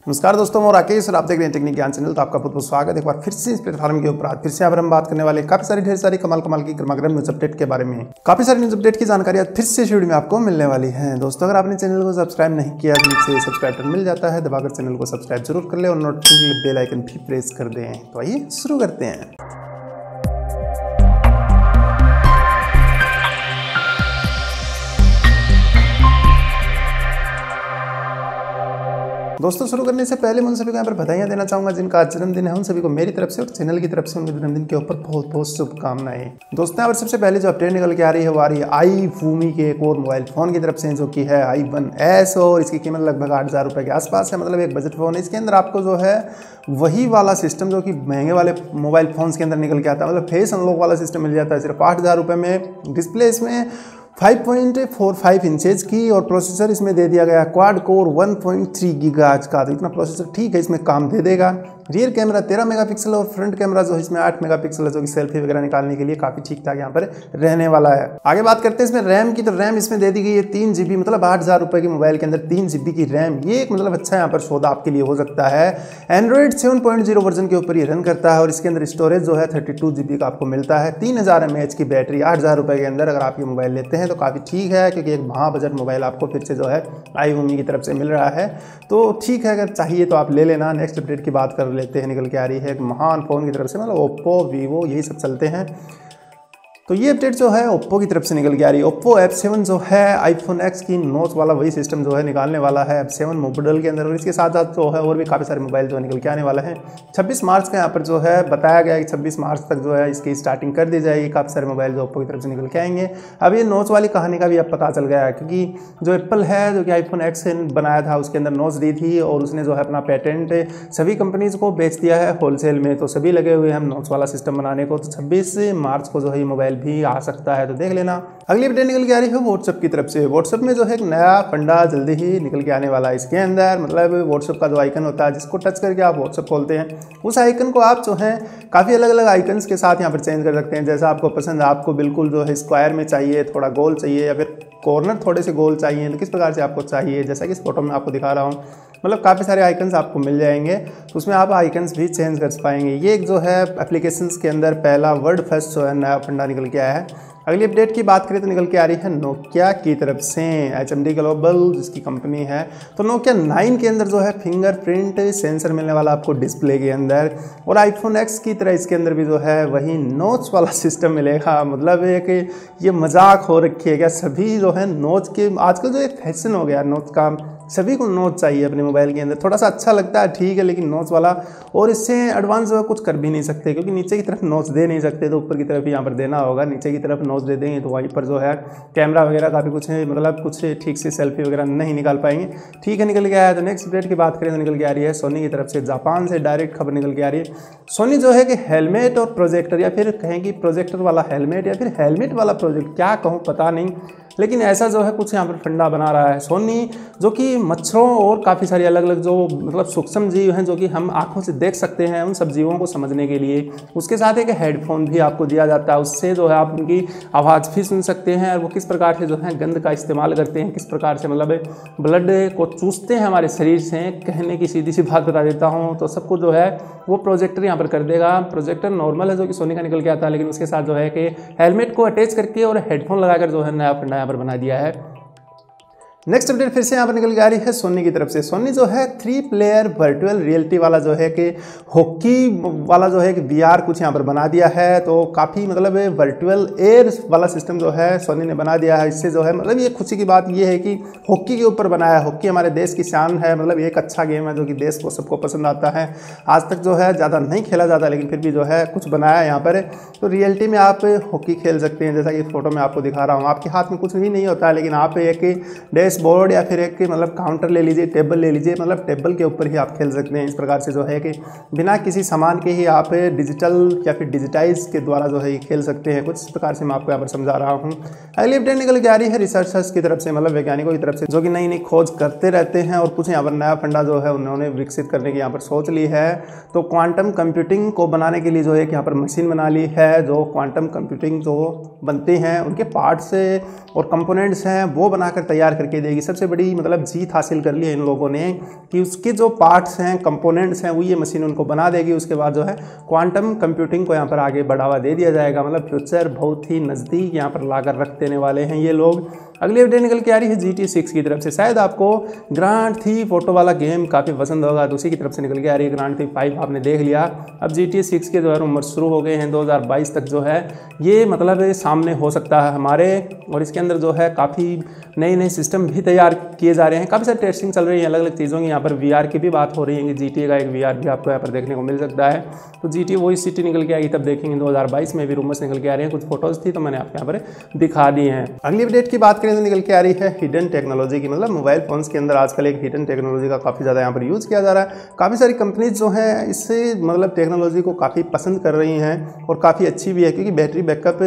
नमस्कार दोस्तों, मैं राकेश और आप देख रहे हैं टेक्निक ज्ञान चैनल। तो आपका बहुत बहुत स्वागत है एक बार फिर से इस प्लेटफॉर्म के ऊपर। फिर से यहाँ पर हम बात करने वाले काफी सारी ढेर सारी कमाल की गर्मागर्म न्यूज अपडेट के बारे में। काफी सारी न्यूज अपडेट की जानकारी आज फिर से वीडियो में आपको मिलने वाली है। दोस्तों, अगर आपने चैनल को सब्सक्राइब नहीं किया तो नीचे सब्सक्राइब बटन मिल जाता है, दबाकर चैनल को सब्सक्राइब जरूर कर ले और नोटिफिकेशन बेल आइकन भी प्रेस कर दें। तो आइए शुरू करते हैं। दोस्तों, शुरू करने से पहले मैं उन सभी को यहाँ पर बधाइयाँ देना चाहूँगा जिनका आज जन्मदिन है। उन सभी को मेरी तरफ से और चैनल की तरफ से उनके जन्मदिन के ऊपर बहुत बहुत शुभकामनाएं। दोस्तों, यहाँ पर सबसे पहले जो अपडेट निकल के आ रही है वो आ रही है iVoomi के एक और मोबाइल फ़ोन की तरफ से, जो कि है i1s, और इसकी कीमत लगभग 8,000 रुपये के आसपास है। मतलब एक बजट फ़ोन है। इसके अंदर आपको जो है वही वाला सिस्टम जो कि महंगे वाले मोबाइल फ़ोन्स के अंदर निकल के आता है, मतलब फेस अनलॉक वाला सिस्टम मिल जाता है सिर्फ 8,000 रुपये में। डिस्प्ले इसमें 5.45 इंचेज की और प्रोसेसर इसमें दे दिया गया क्वाड कोर 1.3 गीगाहर्ट्ज़ का। तो इतना प्रोसेसर ठीक है, इसमें काम दे देगा। रियर कैमरा 13 मेगापिक्सल और फ्रंट कैमरा जो इसमें 8 मेगापिक्सल है, जो कि सेल्फी वगैरह निकालने के लिए काफ़ी ठीक ठाक यहाँ पर रहने वाला है। आगे बात करते हैं इसमें रैम की। तो रैम इसमें दे दी गई है 3 GB, मतलब 8,000 रुपये के मोबाइल के अंदर 3 GB की रैम। ये एक मतलब अच्छा यहाँ पर सौदा आपके लिए हो सकता है। एंड्रॉइड 7.0 वर्जन के ऊपर ये रन करता है और इसके अंदर स्टोरेज जो है 32 GB का आपको मिलता है। 3000 mAh की बैटरी 8,000 रुपये के अंदर अगर आप ये मोबाइल लेते हैं तो काफ़ी ठीक है, क्योंकि एक महा बजट मोबाइल आपको फिर से जो है iVoomi की तरफ से मिल रहा है। तो ठीक है, अगर चाहिए तो आप ले लेना। नेक्स्ट अपडेट की बात कर लेते हैं। निकल के आ रही है एक महान फ़ोन की तरफ से, मतलब ओप्पो, वीवो, यही सब चलते हैं। तो ये अपडेट जो है ओप्पो की तरफ से निकल के आ रही है। ओप्पो F7 जो है आईफोन X की नोच वाला वही सिस्टम जो है निकालने वाला है F7 मॉडल के अंदर, और इसके साथ साथ जो है और भी काफ़ी सारे मोबाइल जो है निकल के आने वाला है। 26 मार्च का यहाँ पर जो है बताया गया है कि 26 मार्च तक जो है इसकी स्टार्टिंग कर दी जाएगी। काफ़ी सारे मोबाइल जो ओप्पो की तरफ से निकल के आएंगे। अब ये नोच वाली कहानी का भी अब पता चल गया है, क्योंकि जो एप्पल है जो कि आईफोन X बनाया था उसके अंदर नोच दी थी और उसने जो है अपना पेटेंट सभी कंपनीज को बेच दिया है होलसेल में। तो सभी लगे हुए हैं हम नोच वाला सिस्टम बनाने को। तो 26 मार्च को जो है ये मोबाइल भी आ सकता है, तो देख लेना। अगली अपडेट निकल के आ रही है व्हाट्सएप की तरफ से। व्हाट्सएप में जो है एक नया फंडा जल्दी ही निकल के आने वाला है। इसके अंदर मतलब व्हाट्सएप का जो आइकन होता है जिसको टच करके आप व्हाट्सएप खोलते हैं, उस आइकन को आप जो है काफ़ी अलग अलग आइकन्स के साथ यहाँ पर चेंज कर सकते हैं। जैसा आपको पसंद है, आपको बिल्कुल जो है स्क्वायर में चाहिए, थोड़ा गोल चाहिए, या फिर कॉर्नर थोड़े से गोल चाहिए, तो किस प्रकार से आपको चाहिए, जैसा कि इस फोटो में आपको दिखा रहा हूँ। मतलब काफ़ी सारे आइकन्स आपको मिल जाएंगे, तो उसमें आप आइकन्स भी चेंज कर पाएंगे। ये एक जो है एप्लीकेशंस के अंदर पहला वर्ल्ड फर्स्ट जो है नया फंडा निकल के आया है। अगली अपडेट की बात करें तो निकल के आ रही है नोकिया की तरफ से। HMD ग्लोबल जिसकी कंपनी है, तो नोकिया 9 के अंदर जो है फिंगरप्रिंट सेंसर मिलने वाला आपको डिस्प्ले के अंदर, और आईफोन X की तरह इसके अंदर भी जो है वही नोच वाला सिस्टम मिलेगा। मतलब एक ये मजाक हो रखी है क्या, सभी जो है नोच के आजकल जो एक फैशन हो गया नोच का, सभी को नोच चाहिए अपने मोबाइल के अंदर। थोड़ा सा अच्छा लगता है ठीक है, लेकिन नोच वाला, और इससे एडवांस जो है कुछ कर भी नहीं सकते, क्योंकि नीचे की तरफ नोच दे नहीं सकते, तो ऊपर की तरफ ही यहाँ पर देना होगा। नीचे की तरफ नोच दे देंगे तो वहीं पर जो है कैमरा वगैरह का भी कुछ है, मतलब कुछ ठीक से सेल्फी वगैरह नहीं निकाल पाएंगे। ठीक है, निकल के आया। तो नेक्स्ट अपडेट की बात करें तो निकल के आ रही है सोनी की तरफ से। जापान से डायरेक्ट खबर निकल के आ रही है। सोनी जो है कि हेलमेट और प्रोजेक्टर, या फिर कहें कि प्रोजेक्टर वाला हेलमेट या फिर हेलमेट वाला प्रोजेक्ट, क्या कहूँ पता नहीं, लेकिन ऐसा जो है कुछ यहाँ पर फंडा बना रहा है सोनी, जो कि मच्छरों और काफ़ी सारी अलग अलग जो मतलब सूक्ष्म जीव हैं जो कि हम आंखों से देख सकते हैं, उन सब जीवों को समझने के लिए उसके साथ एक हेडफोन भी आपको दिया जाता है। उससे जो है आप उनकी आवाज़ भी सुन सकते हैं, और वो किस प्रकार से जो है गंध का इस्तेमाल करते हैं, किस प्रकार से मतलब ब्लड को चूसते हैं हमारे शरीर से। कहने की सीधी सी बात बता देता हूँ, तो सबको जो है वो प्रोजेक्टर यहाँ पर कर देगा। प्रोजेक्टर नॉर्मल है जो कि सोनी का निकल के आता है, लेकिन उसके साथ जो है कि हेलमेट को अटैच करके और हेडफोन लगाकर जो है नया फंडा यहाँ पर बना दिया है। नेक्स्ट अपडेट फिर से यहाँ पर निकल के आ रही है सोनी की तरफ से। सोनी जो है 3 प्लेयर वर्चुअल रियलिटी वाला जो है कि हॉकी वाला जो है कि VR कुछ यहाँ पर बना दिया है। तो काफ़ी मतलब वर्चुअल एयर वाला सिस्टम जो है सोनी ने बना दिया है। इससे जो है मतलब ये खुशी की बात ये है कि हॉकी के ऊपर बनाया है। हॉकी हमारे देश की शान है, मतलब एक अच्छा गेम है जो कि देश को सबको पसंद आता है। आज तक जो है ज़्यादा नहीं खेला जाता, लेकिन फिर भी जो है कुछ बनाया है यहाँ पर। तो रियलिटी में आप हॉकी खेल सकते हैं, जैसा कि फोटो में आपको दिखा रहा हूँ। आपके हाथ में कुछ भी नहीं होता है, लेकिन आप एक बोर्ड या फिर एक मतलब काउंटर ले लीजिए, टेबल ले लीजिए, मतलब टेबल के ऊपर ही आप खेल सकते हैं। इस प्रकार से जो है कि बिना किसी सामान के ही आप डिजिटल या फिर डिजिटाइज के द्वारा जो है ये खेल सकते हैं। कुछ इस प्रकार से मैं आपको यहाँ पर समझा रहा हूँ। अगली अपडेट निकल के आ रही है रिसर्चर्स की तरफ से, मतलब वैज्ञानिकों की तरफ से, जो कि नई नई खोज करते रहते हैं और कुछ यहाँ पर नया फंडा जो है उन्होंने विकसित करने की यहाँ पर सोच ली है। तो क्वांटम कंप्यूटिंग को बनाने के लिए जो है यहाँ पर मशीन बना ली है, जो क्वांटम कंप्यूटिंग जो बनते हैं उनके पार्ट्स और कंपोनेंट्स हैं वो बनाकर तैयार करके देगी। सबसे बड़ी मतलब जीत हासिल कर ली है इन लोगों ने कि उसके जो पार्ट्स हैं, कंपोनेंट्स हैं, वो ये मशीन उनको बना देगी। उसके बाद जो है क्वांटम कंप्यूटिंग को यहाँ पर आगे बढ़ावा दे दिया जाएगा। मतलब फ्यूचर बहुत ही नज़दीक यहाँ पर लाकर रख देने वाले हैं ये लोग। अगली अपडेट निकल के आ रही है GTA 6 की तरफ से। शायद आपको ग्रांड थीफ ऑटो वाला गेम काफ़ी पसंद होगा, तो उसी की तरफ से निकल के आ रही है। ग्रांड थीफ 5 आपने देख लिया, अब GTA 6 के जो है रूमर शुरू हो गए हैं। 2022 तक जो है ये मतलब सामने हो सकता है हमारे, और इसके अंदर जो है काफ़ी नए नए सिस्टम भी तैयार किए जा रहे हैं। काफ़ी सारी टेस्टिंग चल रही है अलग अलग चीज़ों की। यहाँ पर VR की भी बात हो रही है कि GTA का एक VR भी आपको यहाँ पर देखने को मिल सकता है। तो GTA वही सिटी निकल के आएगी, तब देखेंगे। 2022 में भी रूमर्स निकल के आ रहे हैं, कुछ फोटोज़ थी तो मैंने आपको यहाँ पर दिखा दी हैं। अगली अपडेट की बात करें तो निकल के आ रही है हिडन टेक्नोलॉजी की। मतलब मोबाइल फोन्स के अंदर आजकल एक हिडन टेक्नोलॉजी का काफ़ी ज़्यादा यहाँ पर यूज़ किया जा रहा है। काफ़ी सारी कंपनीज जो हैं इससे मतलब टेक्नोलॉजी को काफ़ी पसंद कर रही हैं और काफ़ी अच्छी भी है, क्योंकि बैटरी बैकअप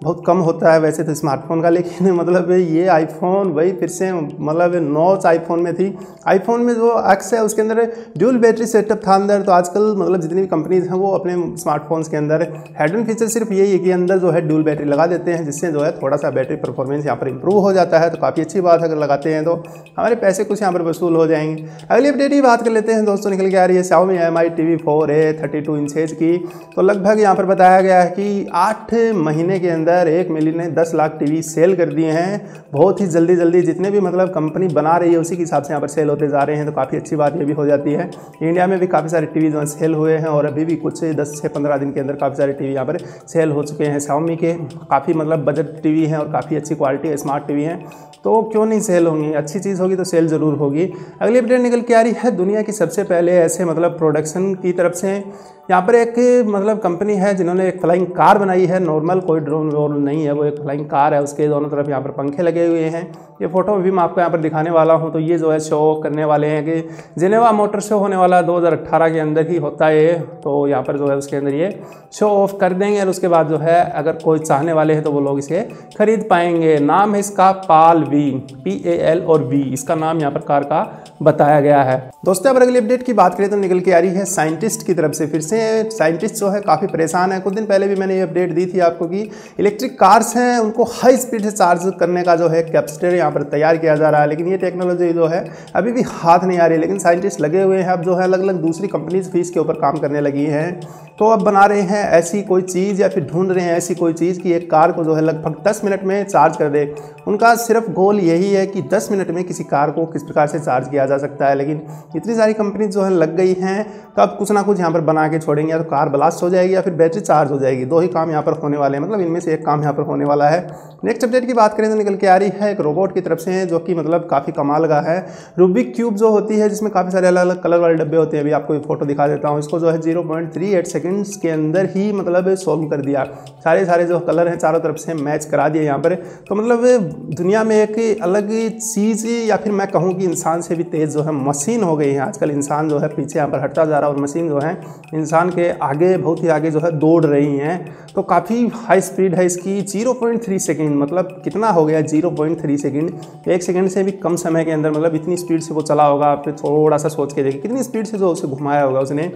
बहुत कम होता है वैसे तो स्मार्टफोन का, लेकिन मतलब ये आईफोन वही फिर से मतलब नॉच आईफोन में थी। आईफोन में जो एक्स है उसके अंदर ड्यूल बैटरी सेटअप था अंदर। तो आजकल मतलब जितनी भी कंपनीज हैं वो अपने स्मार्टफोन्स के अंदर हिडन फीचर सिर्फ यही है कि अंदर जो है ड्यूल बैटरी लगा देते हैं, जिससे जो है थोड़ा सा बैटरी परफॉर्मेंस यहाँ पर इंप्रूव हो जाता है। तो काफ़ी अच्छी बात है, अगर लगाते हैं तो हमारे पैसे कुछ यहाँ पर वसूल हो जाएंगे। अगली अपडेट की बात कर लेते हैं दोस्तों, निकल के आ रही है Xiaomi Mi TV4 है 32 इंचेज की। तो लगभग यहाँ पर बताया गया है कि 8 महीने के अंदर 1 मिलियन ने 10 लाख टीवी सेल कर दिए हैं। बहुत ही जल्दी जितने भी मतलब कंपनी बना रही है उसी के हिसाब से यहाँ पर सेल होते जा रहे हैं। तो काफ़ी अच्छी बात ये भी हो जाती है। इंडिया में भी काफ़ी सारे टीवी जो सेल हुए हैं और अभी भी कुछ 10 से 15 दिन के अंदर काफ़ी सारे टीवी यहाँ पर सेल हो चुके हैं Xiaomi के। काफ़ी मतलब बजट टीवी हैं और काफ़ी अच्छी क्वालिटी है, स्मार्ट टीवी हैं, तो क्यों नहीं सेल होंगी। अच्छी चीज़ होगी तो सेल ज़रूर होगी। अगली अपडेट निकल के आ रही है दुनिया की सबसे पहले ऐसे मतलब प्रोडक्शन की तरफ से यहाँ पर एक मतलब कंपनी है जिन्होंने एक फ्लाइंग कार बनाई है। नॉर्मल कोई ड्रोन वोन नहीं है, वो एक फ्लाइंग कार है। उसके दोनों तरफ यहाँ पर पंखे लगे हुए हैं। ये फोटो भी मैं आपको यहाँ पर दिखाने वाला हूँ। तो ये जो है शो ऑफ करने वाले हैं कि जिनेवा मोटर शो होने वाला 2018 के अंदर ही होता है ये। तो यहाँ पर जो है उसके अंदर ये शो ऑफ कर देंगे और उसके बाद जो है अगर कोई चाहने वाले हैं तो वो लोग इसे खरीद पाएंगे। नाम है इसका PAL PAL और V, इसका नाम यहाँ पर कार का बताया गया है। दोस्तों अब अगली अपडेट की बात करें तो निकल के आ रही है साइंटिस्ट की तरफ से। फिर से साइंटिस्ट जो है काफ़ी परेशान है। कुछ दिन पहले भी मैंने ये अपडेट दी थी आपको कि इलेक्ट्रिक कार्स हैं उनको हाई स्पीड से चार्ज करने का जो है कैपेसिटर यहाँ पर तैयार किया जा रहा है, लेकिन ये टेक्नोलॉजी जो है अभी भी हाथ नहीं आ रही। लेकिन साइंटिस्ट लगे हुए हैं, अब जो है अलग अलग दूसरी कंपनीज भी इसके ऊपर काम करने लगी हैं। तो अब बना रहे हैं ऐसी कोई चीज़ या फिर ढूंढ रहे हैं ऐसी कोई चीज़ कि एक कार को जो है लगभग 10 मिनट में चार्ज कर दे। उनका सिर्फ गोल यही है कि 10 मिनट में किसी कार को किस प्रकार से चार्ज किया जा सकता है। लेकिन इतनी सारी कंपनी जो है लग गई हैं, तो अब कुछ ना कुछ यहाँ पर बना के छोड़ेंगे। या तो कार ब्लास्ट हो जाएगी या फिर बैटरी चार्ज हो जाएगी। दो ही काम यहाँ पर होने वाले हैं, मतलब इनमें से एक काम यहाँ पर होने वाला है। नेक्स्ट अपडेट की बात करें तो निकल के आ रही है एक रोबोट की तरफ से, जो कि मतलब काफ़ी कमाल का है। रूबिक क्यूब जो होती है जिसमें काफ़ी सारे अलग अलग कलर वाले डब्बे होते हैं। अभी आपको एक फोटो दिखा देता हूँ। इसको जो है 0.38 सेकंड्स के अंदर ही मतलब सोल्व कर दिया। सारे जो कलर हैं चारों तरफ से मैच करा दिए यहाँ पर। तो मतलब दुनिया में एक अलग चीज़, या फिर मैं कहूँ कि इंसान से भी तेज़ जो है मशीन हो गई है आजकल। इंसान जो है पीछे यहाँ पर हटता जा रहा है और मशीन जो है इंसान के आगे बहुत ही आगे जो है दौड़ रही हैं। तो काफ़ी हाई स्पीड है इसकी, 0.3 सेकंड। मतलब कितना हो गया 0.3 सेकंड, 1 सेकंड से भी कम समय के अंदर मतलब इतनी स्पीड से वो चला होगा। आप थोड़ा सा सोच के देखिए कितनी स्पीड से जो उसे घुमाया होगा उसने।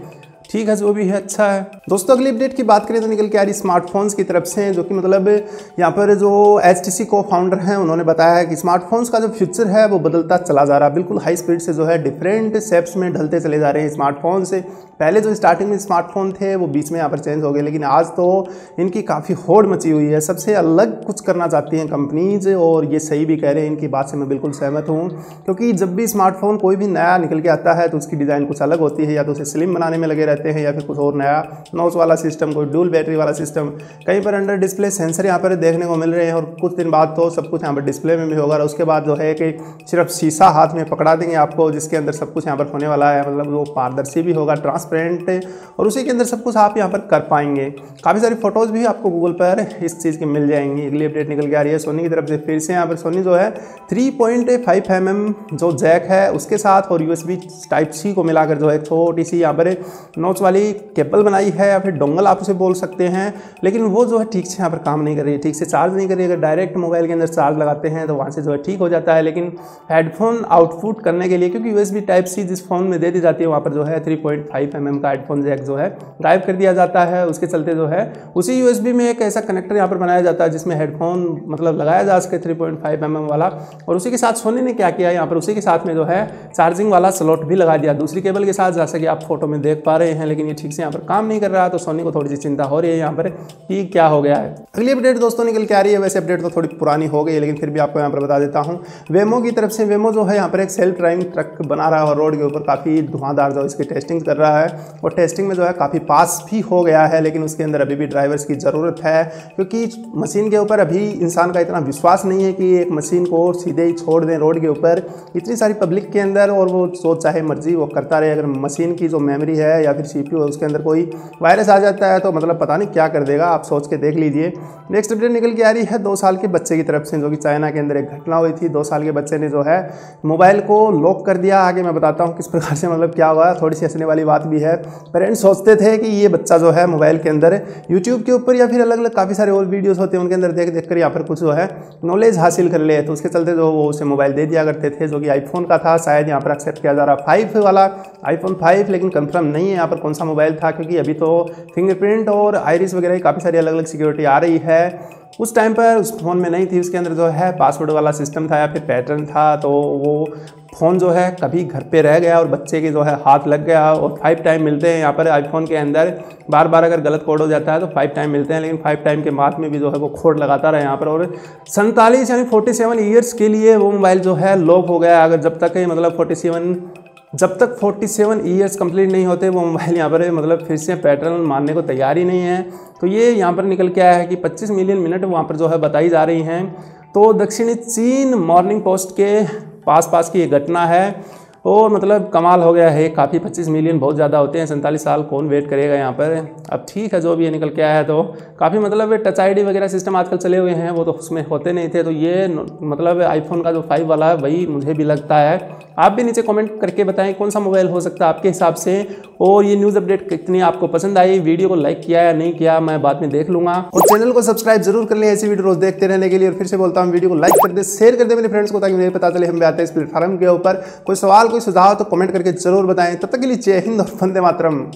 ठीक है, जो भी है अच्छा है। दोस्तों अगली अपडेट की बात करें तो निकल के आ रही स्मार्टफोन्स की तरफ से, जो कि मतलब यहाँ पर जो HTC को फाउंडर हैं उन्होंने बताया है कि स्मार्टफोन्स का जो फ्यूचर है वो बदलता चला जा रहा है। बिल्कुल हाई स्पीड से जो है डिफरेंट शेप्स में ढलते चले जा रहे हैं स्मार्टफोन से। पहले जो स्टार्टिंग में स्मार्टफोन थे वो बीच में यहाँ पर चेंज हो गए, लेकिन आज तो इनकी काफ़ी होड़ मची हुई है। सबसे अलग कुछ करना चाहती हैं कंपनीज, और ये सही भी कह रहे हैं। इनकी बात से मैं बिल्कुल सहमत हूँ, क्योंकि जब भी स्मार्टफोन कोई भी नया निकल के आता है तो उसकी डिज़ाइन कुछ अलग होती है। या तो उसे स्लिम बनाने में लगे रहते हैं या फिर कुछ और नया नॉच वाला सिस्टम, कोई ड्यूल बैटरी वाला सिस्टम। कहीं पर अंडर डिस्प्ले सेंसर यहाँ पर देखने को मिल रहे हैं, और कुछ दिन बाद तो सब कुछ यहाँ पर डिस्प्ले में भी होगा। और उसके बाद जो है कि सिर्फ शीशा हाथ में पकड़ा देंगे आपको, जिसके अंदर सब कुछ यहाँ पर होने वाला है। मतलब वो पारदर्शी भी होगा, ट्रांसपेरेंट, और उसी के अंदर सब कुछ आप यहाँ पर कर पाएंगे। काफ़ी सारी फोटोज़ भी आपको गूगल पर इस चीज़ की मिल जाएंगी। अगली अपडेट निकल के आ रही है सोनी की तरफ से। फिर से यहाँ पर सोनी जो है 3.5 mm जो जैक है उसके साथ और USB Type-C को मिलाकर जो है छोटी सी यहाँ पर नोच वाली केबल बनाई है या फिर डोंगल आप उसे बोल सकते हैं, लेकिन वो जो है ठीक से यहाँ पर काम नहीं कर रही है, ठीक से चार्ज नहीं कर रही है। अगर डायरेक्ट मोबाइल के अंदर चार्ज लगाते हैं तो वहाँ से जो है ठीक हो जाता है, लेकिन हेडफोन आउटपुट करने के लिए, क्योंकि USB Type-C जिस फोन में दे दी जाती है वहाँ पर जो है 3.5 mm का हेडफोन जैक जो है गायब कर दिया जाता है। उसके चलते जो है उसी USB में एक ऐसा कनेक्टर यहाँ पर बनाया जाता है जिसमें हेडफोन मतलब लगाया जा सके 3.5 mm वाला। और उसी के साथ सोनी ने क्या किया, यहाँ पर उसी के साथ में जो है चार्जिंग वाला स्लॉट भी लगा दिया दूसरी केबल के साथ, जैसा कि आप फोटो में देख पा रहे हैं। लेकिन ये ठीक से यहाँ पर काम नहीं कर रहा, तो सोनी को थोड़ी सी चिंता हो रही है यहाँ पर कि क्या हो गया है। अगली अपडेट दोस्तों निकल के आ रही है, वैसे अपडेट तो थोड़ी पुरानी हो गई है लेकिन फिर भी आपको यहाँ पर बता देता हूँ। वेमो की तरफ से, वेमो जो है यहाँ पर एक सेल्फ ड्राइविंग ट्रक बना रहा है और रोड के ऊपर काफ़ी धुआंधार जो इसकी टेस्टिंग कर रहा है, और टेस्टिंग में जो है काफ़ी पास भी हो गया है। लेकिन उसके अंदर अभी भी ड्राइवर्स की ज़रूरत है, क्योंकि मशीन के ऊपर अभी इंसान का इतना विश्वास नहीं है कि एक मशीन को सीधे ही छोड़ दें रोड के ऊपर इतनी सारी पब्लिक के अंदर और वो जो चाहे मर्जी वो करता रहे। अगर मशीन की जो मेमोरी है या फिर CPU है उसके अंदर कोई वायरस आ जाता है तो मतलब पता नहीं क्या कर देगा, आप सोच के देख लीजिए। नेक्स्ट अपडेट निकल के आ रही है 2 साल के बच्चे की तरफ से, जो कि चाइना के अंदर एक घटना हुई थी। 2 साल के बच्चे ने जो है मोबाइल को लॉक कर दिया। आगे मैं बताता हूँ किस प्रकार से मतलब क्या हुआ, थोड़ी सी हंसने वाली बात भी है। पेरेंट्स सोचते थे कि ये बच्चा जो है मोबाइल के अंदर यूट्यूब के ऊपर या फिर अलग अलग काफ़ी सारे और वीडियोस होते हैं उनके अंदर देख देख कर यहाँ पर कुछ जो है नॉलेज हासिल कर ले, तो उसके चलते जो वो उसे मोबाइल दे दिया करते थे, जो कि आईफोन का था। शायद यहाँ पर एक्सेप्ट किया जा रहा 5 वाला iPhone 5, लेकिन कंफर्म नहीं है यहाँ पर कौन सा मोबाइल था, क्योंकि अभी तो फिंगरप्रिंट और आइरिस वगैरह काफ़ी सारी अलग अलग सिक्योरिटी आ रही है। उस टाइम पर उस फ़ोन में नहीं थी, उसके अंदर जो है पासवर्ड वाला सिस्टम था या फिर पैटर्न था, तो वो फ़ोन जो है कभी घर पे रह गया और बच्चे के जो है हाथ लग गया। और 5 टाइम मिलते हैं यहाँ पर आईफोन के अंदर, बार बार अगर गलत कोड हो जाता है तो 5 टाइम मिलते हैं, लेकिन 5 टाइम के बाद में भी जो है वो कोड लगाता रहा यहाँ पर। और 47 यानी 47 ईयर्स के लिए वो मोबाइल जो है लॉक हो गया। अगर जब तक मतलब 47 ईयर्स कंप्लीट नहीं होते वो मोबाइल यहाँ पर मतलब फिर से पैटर्न मानने को तैयार ही नहीं है। तो ये यहाँ पर निकल के आया है कि 25 मिलियन मिनट वहाँ पर जो है बताई जा रही हैं। तो दक्षिणी चीन मॉर्निंग पोस्ट के पास की ये घटना है और मतलब कमाल हो गया है काफ़ी। 25 मिलियन बहुत ज़्यादा होते हैं, 47 साल कौन वेट करेगा यहाँ पर। अब ठीक है जो भी ये निकल के आया है, तो काफ़ी मतलब टच ID वगैरह सिस्टम आजकल चले हुए हैं, वो तो उसमें होते नहीं थे। तो ये मतलब आईफोन का जो 5 वाला है वही मुझे भी लगता है। आप भी नीचे कमेंट करके बताएं कौन सा मोबाइल हो सकता है आपके हिसाब से, और ये न्यूज़ अपडेट कितनी आपको पसंद आई। वीडियो को लाइक किया या नहीं किया मैं बाद में देख लूँगा, और चैनल को सब्सक्राइब जरूर कर लें ऐसी वीडियो रोज देखते रहने के लिए। और फिर से बोलता हूँ वीडियो को लाइक कर दे, शेयर कर दे मेरे फ्रेंड्स को, ताकि मुझे पता चले हम भी आते हैं इस प्लेटफॉर्म के ऊपर। कोई सवाल कोई सुझाव तो कमेंट करके जरूर बताएं। तब तक के लिए जय हिंद और वंदे मातरम।